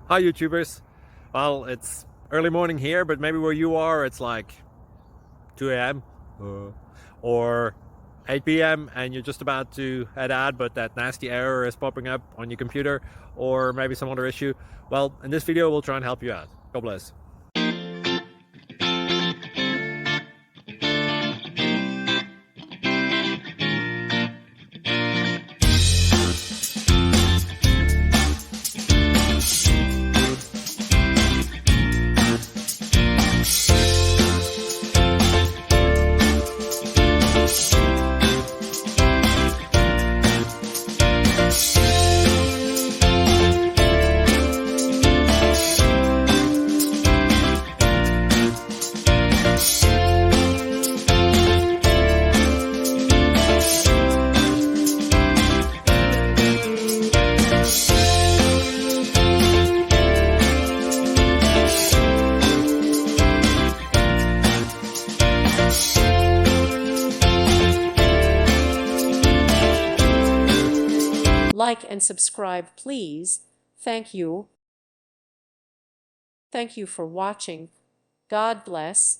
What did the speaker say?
Hi YouTubers. Well, it's early morning here, but maybe where you are it's like 2 a.m. Or 8 p.m. and you're just about to head out, but that nasty error is popping up on your computer, or maybe some other issue. Well, in this video we'll try and help you out. God bless. Like and subscribe, please. Thank you. Thank you for watching. God bless.